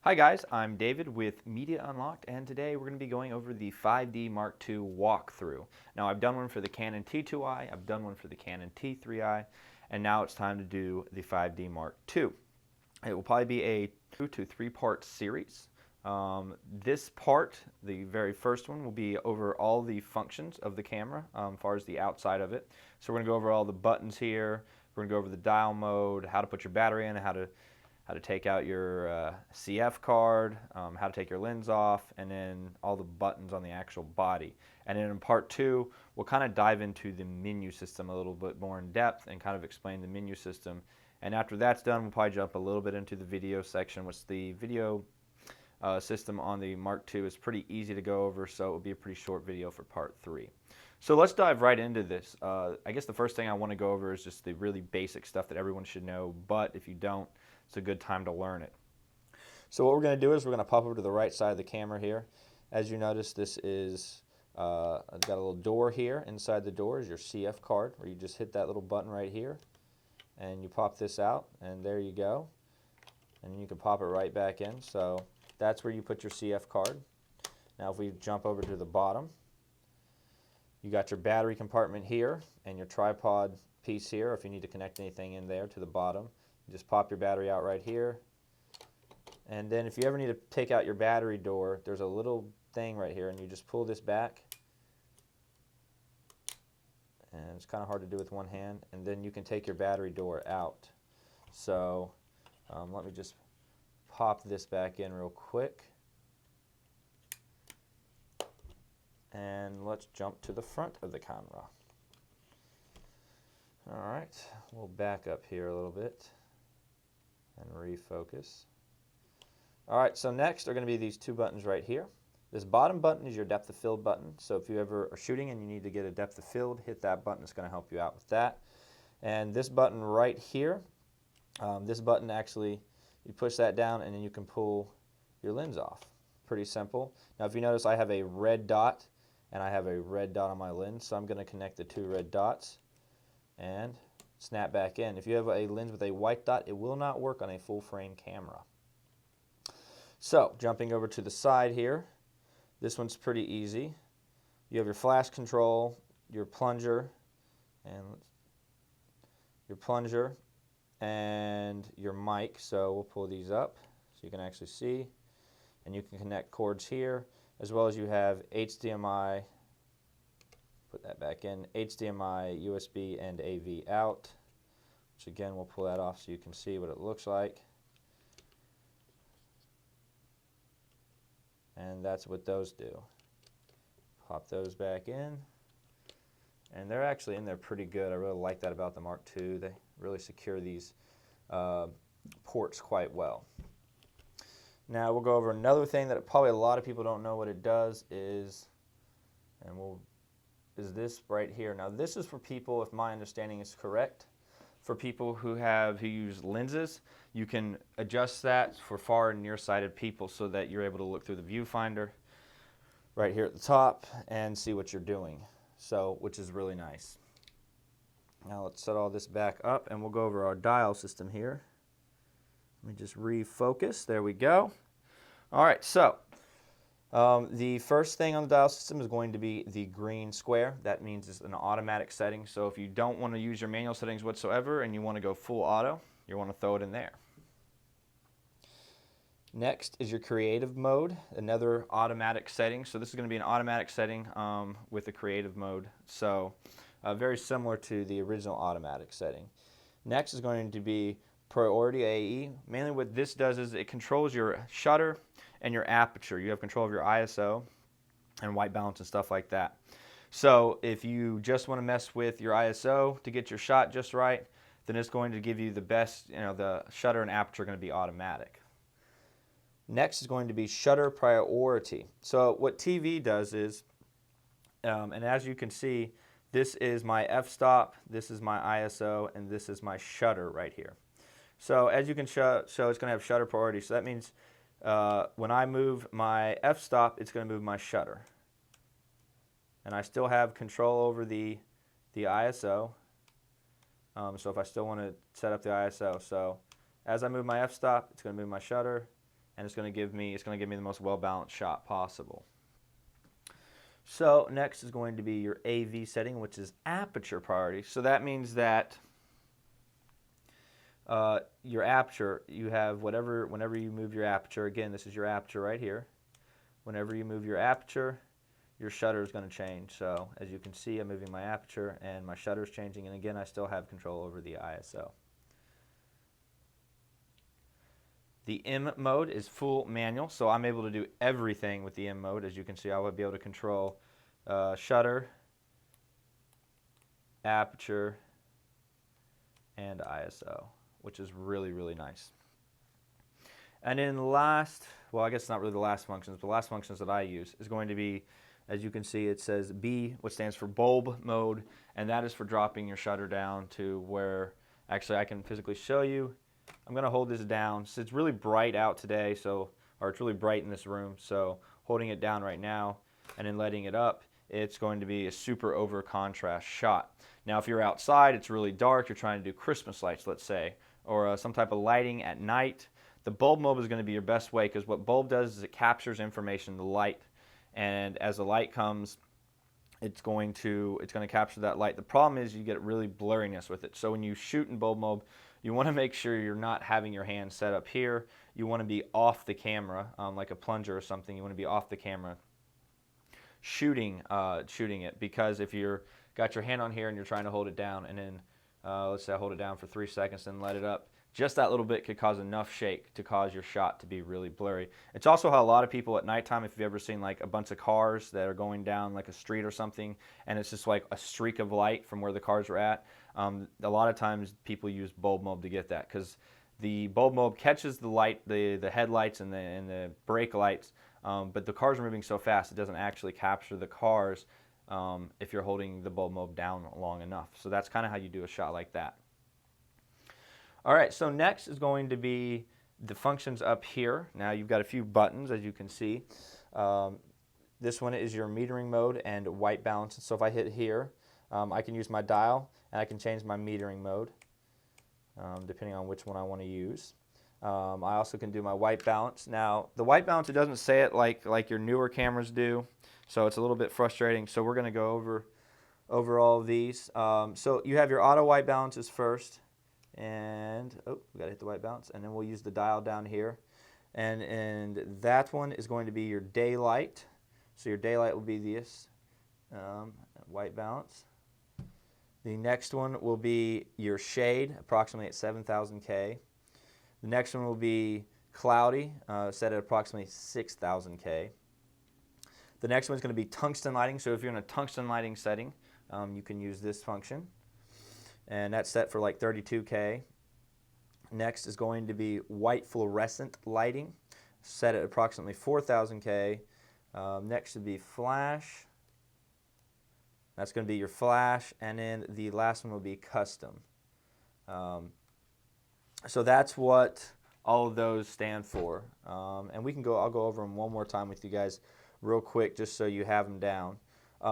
Hi guys, I'm David with Media Unlocked, and today we're going to be going over the 5D Mark II walkthrough. Now I've done one for the Canon T2i, I've done one for the Canon T3i, and now it's time to do the 5D Mark II. It will probably be a 2 to 3 part series. This part, the very first one, will be over all the functions of the camera as far as the outside of it. So we're going to go over all the buttons here, we're going to go over the dial mode, how to put your battery in, how to take out your CF card, how to take your lens off, and then all the buttons on the actual body. And then in part 2, we'll kind of dive into the menu system a little bit more in depth and kind of explain the menu system. And after that's done, we'll probably jump a little bit into the video section, which the video system on the Mark II is pretty easy to go over, so it will be a pretty short video for part 3. So let's dive right into this. I guess the first thing I want to go over is just the really basic stuff that everyone should know, but if you don't, it's a good time to learn it. So what we're going to do is we're going to pop over to the right side of the camera here. As you notice, this is I've got a little door here. Inside the door is your CF card, where you just hit that little button right here, and you pop this out, and there you go. And you can pop it right back in. So that's where you put your CF card. Now if we jump over to the bottom, you got your battery compartment here and your tripod piece here if you need to connect anything in there to the bottom. You just pop your battery out right here. And then if you ever need to take out your battery door, there's a little thing right here, and you just pull this back. And it's kind of hard to do with one hand. And then you can take your battery door out. So let me just pop this back in real quick. And let's jump to the front of the camera. All right, we'll back up here a little bit and refocus. All right, so next are going to be these two buttons right here. This bottom button is your depth of field button. So if you ever are shooting and you need to get a depth of field, hit that button. It's going to help you out with that. And this button right here, this button actually, you push that down and then you can pull your lens off. Pretty simple. Now if you notice, I have a red dot and I have a red dot on my lens, so I'm going to connect the two red dots and snap back in. If you have a lens with a white dot, it will not work on a full frame camera. So jumping over to the side here, this one's pretty easy. You have your flash control, your plunger, and your mic. So we'll pull these up so you can actually see, and you can connect cords here, as well as you have HDMI. Put that back in, HDMI, USB, and AV out, which again, we'll pull that off so you can see what it looks like. And that's what those do. Pop those back in. And they're actually in there pretty good. I really like that about the Mark II. They really secure these ports quite well. Now we'll go over another thing that probably a lot of people don't know what it does is this right here. Now this is for people, if my understanding is correct, for people who use lenses. You can adjust that for far and nearsighted people so that you're able to look through the viewfinder right here at the top and see what you're doing. So, which is really nice. Now let's set all this back up and we'll go over our dial system here. Let me just refocus. There we go. All right, so the first thing on the dial system is going to be the green square. That means it's an automatic setting. So if you don't want to use your manual settings whatsoever and you want to go full auto, you want to throw it in there. Next is your creative mode, another automatic setting. So this is going to be an automatic setting with a creative mode. So very similar to the original automatic setting. Next is going to be priority AE. Mainly what this does is it controls your shutter and your aperture. You have control of your ISO and white balance and stuff like that. So if you just want to mess with your ISO to get your shot just right, then it's going to give you the best, the shutter and aperture are going to be automatic. Next is going to be shutter priority. So what TV does is, and as you can see, this is my f-stop, this is my ISO, and this is my shutter right here. So as you can show, it's going to have shutter priority. So that means when I move my f-stop, it's going to move my shutter. And I still have control over the ISO. So if I still want to set up the ISO. So as I move my f-stop, it's going to move my shutter. and it's going to give me the most well-balanced shot possible. So next is going to be your AV setting, which is aperture priority. So that means that your aperture, you have whenever you move your aperture, again, this is your aperture right here. Whenever you move your aperture, your shutter is going to change. So as you can see, I'm moving my aperture and my shutter is changing, and again, I still have control over the ISO. The M mode is full manual, so I'm able to do everything with the M mode. As you can see, I will be able to control shutter, aperture, and ISO, which is really, really nice. And then last, well, I guess not really the last functions, but the last functions that I use is going to be, as you can see, it says B, which stands for bulb mode, and that is for dropping your shutter down to where, actually I can physically show you. I'm going to hold this down. So it's really bright out today, or it's really bright in this room, so holding it down right now and then letting it up, it's going to be a super over contrast shot. Now if you're outside, it's really dark, you're trying to do Christmas lights, let's say, or some type of lighting at night, the bulb mode is going to be your best way, because what bulb does is it captures information, the light, and as the light comes, it's going to capture that light. The problem is you get really blurriness with it. So when you shoot in bulb mode, you want to make sure you're not having your hand set up here. You want to be off the camera, like a plunger or something. You want to be off the camera shooting it, because if you're got your hand on here and you're trying to hold it down, and then let's say I hold it down for 3 seconds and let it up, just that little bit could cause enough shake to cause your shot to be really blurry. It's also how a lot of people at nighttime, if you've ever seen like a bunch of cars that are going down like a street or something, and it's just like a streak of light from where the cars are at, a lot of times people use bulb mode to get that, because the bulb mode catches the light, the headlights and the brake lights, but the cars are moving so fast it doesn't actually capture the cars if you're holding the bulb mode down long enough. So that's kind of how you do a shot like that. All right, so next is going to be the functions up here. Now you've got a few buttons, as you can see. This one is your metering mode and white balance. So if I hit here, I can use my dial and I can change my metering mode depending on which one I want to use. I also can do my white balance. Now the white balance, it doesn't say it like your newer cameras do, so it's a little bit frustrating. So we're going to go over all of these. So you have your auto white balances first. And we gotta hit the white balance, and then we'll use the dial down here, and that one is going to be your daylight. So your daylight will be this white balance. The next one will be your shade, approximately at 7,000K. The next one will be cloudy, set at approximately 6,000K. The next one is going to be tungsten lighting. So if you're in a tungsten lighting setting, you can use this function. And that's set for like 32K. Next is going to be white fluorescent lighting, set at approximately 4,000K. Next would be flash. That's going to be your flash, and then the last one will be custom. So that's what all of those stand for. And I'll go over them one more time with you guys real quick, just so you have them down.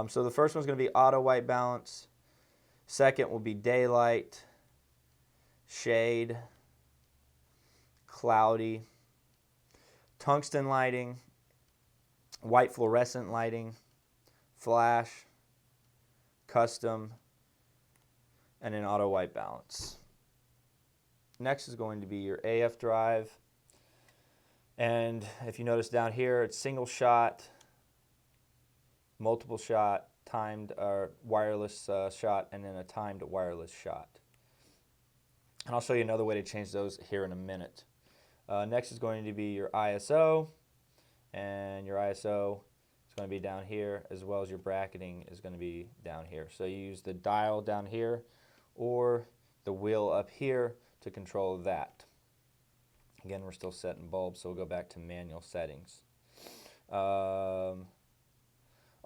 So the first one's going to be auto white balance. Second will be daylight, shade, cloudy, tungsten lighting, white fluorescent lighting, flash, custom, and an auto white balance. Next is going to be your AF drive. And if you notice down here, it's single shot, multiple shot, timed or wireless shot, and then a timed wireless shot. And I'll show you another way to change those here in a minute. Next is going to be your ISO, and your ISO is going to be down here, as well as your bracketing is going to be down here. So you use the dial down here or the wheel up here to control that. Again, we're still setting bulbs, so we'll go back to manual settings.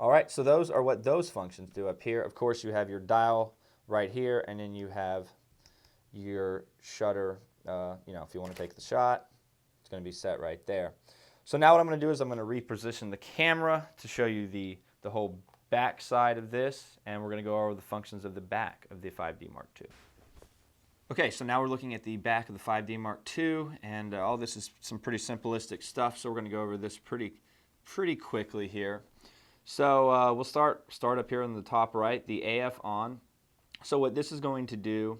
All right, so those are what those functions do up here. Of course, you have your dial right here, and then you have your shutter. If you want to take the shot, it's going to be set right there. So now what I'm going to do is I'm going to reposition the camera to show you the whole back side of this, and we're going to go over the functions of the back of the 5D Mark II. Okay, so now we're looking at the back of the 5D Mark II, and all this is some pretty simplistic stuff, so we're going to go over this pretty quickly here. So we'll start up here on the top right, the AF on. So what this is going to do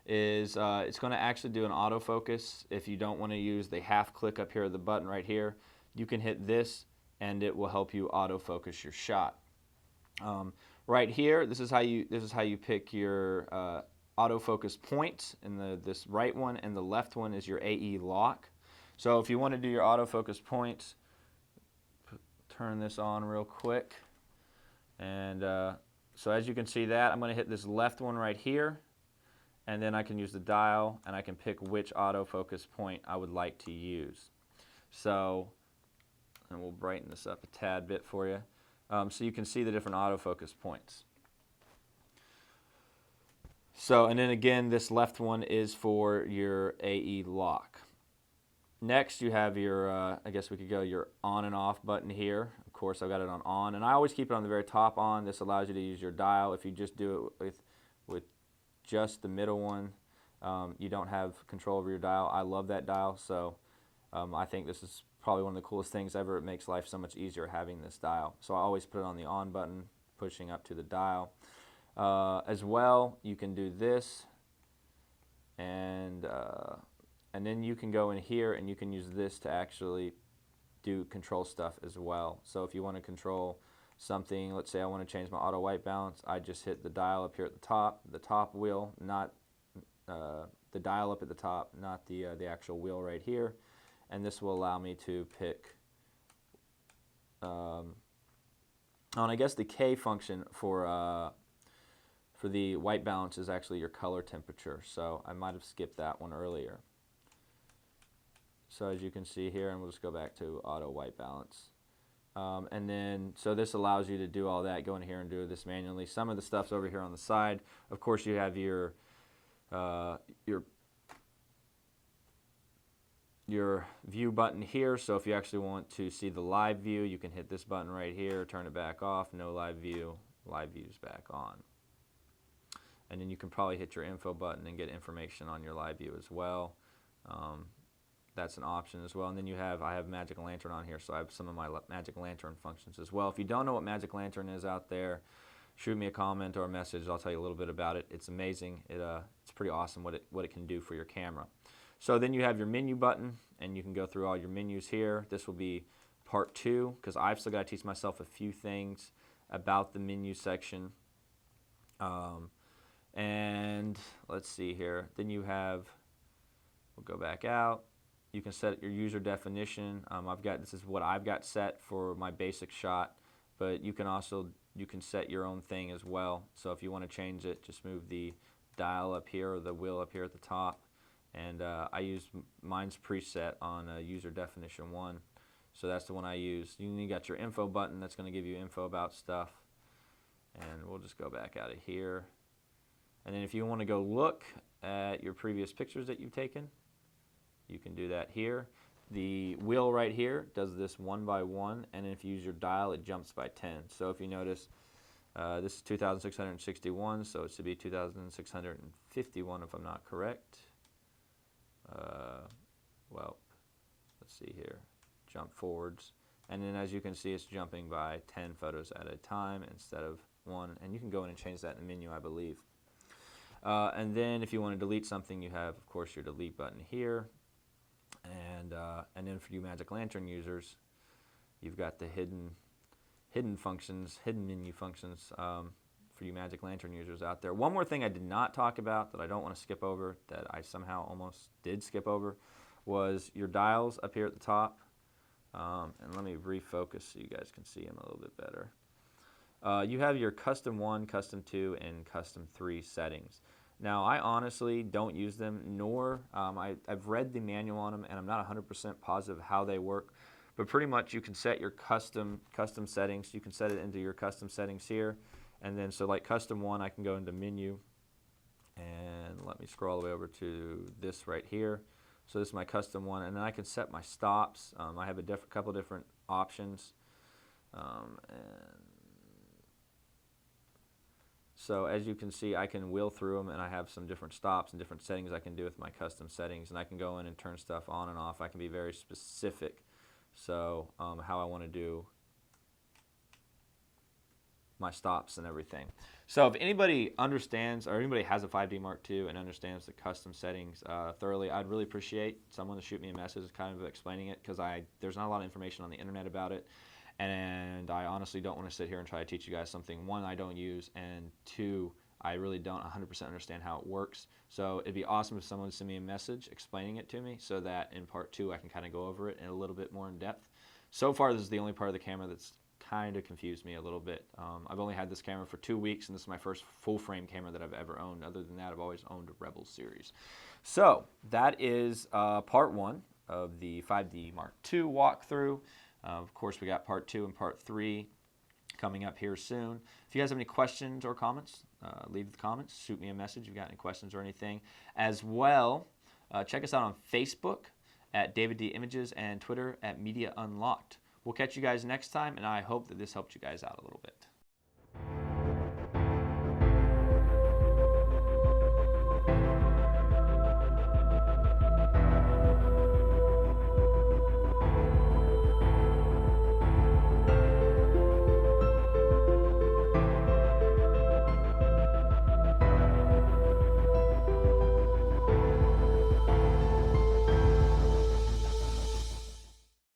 is it's going to actually do an autofocus. If you don't want to use the half click up here, the button right here, you can hit this and it will help you autofocus your shot. Right here, this is how you pick your autofocus points, and this right one and the left one is your AE lock. So if you want to do your autofocus points, turn this on real quick, and so as you can see that, I'm going to hit this left one right here, and then I can use the dial and I can pick which autofocus point I would like to use. So, and we'll brighten this up a tad bit for you, so you can see the different autofocus points. So, and then again, this left one is for your AE lock. Next, you have your, I guess we could go your on and off button here. Of course, I've got it on, and I always keep it on the very top on. This allows you to use your dial. If you just do it with just the middle one, you don't have control over your dial. I love that dial, so I think this is probably one of the coolest things ever. It makes life so much easier having this dial. So I always put it on the on button, pushing up to the dial. As well, you can do this, and then you can go in here and you can use this to actually do control stuff as well. So if you want to control something, let's say I want to change my auto white balance, I just hit the dial up here at the top wheel, not the dial up at the top, not the actual wheel right here, and this will allow me to pick. And I guess the K function for the white balance is actually your color temperature, so I might have skipped that one earlier. So as you can see here, and we'll just go back to auto white balance. And then, so this allows you to do all that, go in here and do this manually. Some of the stuff's over here on the side. Of course, you have your view button here, so if you actually want to see the live view, you can hit this button right here, turn it back off, no live view's back on. And then you can probably hit your info button and get information on your live view as well. That's an option as well. And then I have Magic Lantern on here, so I have some of my Magic Lantern functions as well. If you don't know what Magic Lantern is out there, shoot me a comment or a message. I'll tell you a little bit about it. It's amazing. It's pretty awesome what it can do for your camera. So then you have your menu button, and you can go through all your menus here. This will be part 2, because I've still got to teach myself a few things about the menu section. And let's see here. Then you have, we'll go back out. You can set your user definition. This is what I've got set for my basic shot, but you can set your own thing as well. So if you want to change it, just move the dial up here or the wheel up here at the top. And I use mine's preset on user definition 1, so that's the one I use. You got your info button that's going to give you info about stuff, and we'll just go back out of here. And then if you want to go look at your previous pictures that you've taken, you can do that here. The wheel right here does this 1 by 1, and if you use your dial, it jumps by 10. So if you notice, this is 2,661, so it should be 2,651 if I'm not correct. Well, let's see here. Jump forwards. And then as you can see, it's jumping by 10 photos at a time instead of 1. And you can go in and change that in the menu, I believe. And then if you want to delete something, you have, of course, your delete button here. And then for you Magic Lantern users, you've got the hidden functions, hidden menu functions for you Magic Lantern users out there. One more thing I did not talk about that I don't want to skip over, that I somehow almost did skip over, was your dials up here at the top. And let me refocus so you guys can see them a little bit better. You have your Custom 1, Custom 2, and Custom 3 settings. Now, I honestly don't use them, nor I've read the manual on them, and I'm not 100% positive how they work. But pretty much you can set your custom settings. You can set it into your custom settings here. And then, so like Custom 1, I can go into Menu, and let me scroll all the way over to this right here. So this is my Custom 1, and then I can set my stops. I have a couple different options. And So as you can see, I can wheel through them, and I have some different stops and different settings I can do with my custom settings, and I can go in and turn stuff on and off. I can be very specific, so how I want to do my stops and everything. So if anybody understands, or anybody has a 5D Mark II and understands the custom settings thoroughly, I'd really appreciate someone to shoot me a message kind of explaining it, because there's not a lot of information on the internet about it, and I honestly don't want to sit here and try to teach you guys something, one, I don't use, and two, I really don't 100% understand how it works. So it'd be awesome if someone would send me a message explaining it to me, so that in part 2 I can kind of go over it in a little bit more in depth. So far, this is the only part of the camera that's kind of confused me a little bit. I've only had this camera for 2 weeks, and this is my first full frame camera that I've ever owned. Other than that, I've always owned a Rebel series. So that is part 1 of the 5D Mark II walkthrough. Of course, we got part 2 and part 3 coming up here soon. If you guys have any questions or comments, leave the comments, shoot me a message if you've got any questions or anything. As well, check us out on Facebook at DAVIDDIMAGE and Twitter at Media Unlocked. We'll catch you guys next time, and I hope that this helped you guys out a little bit.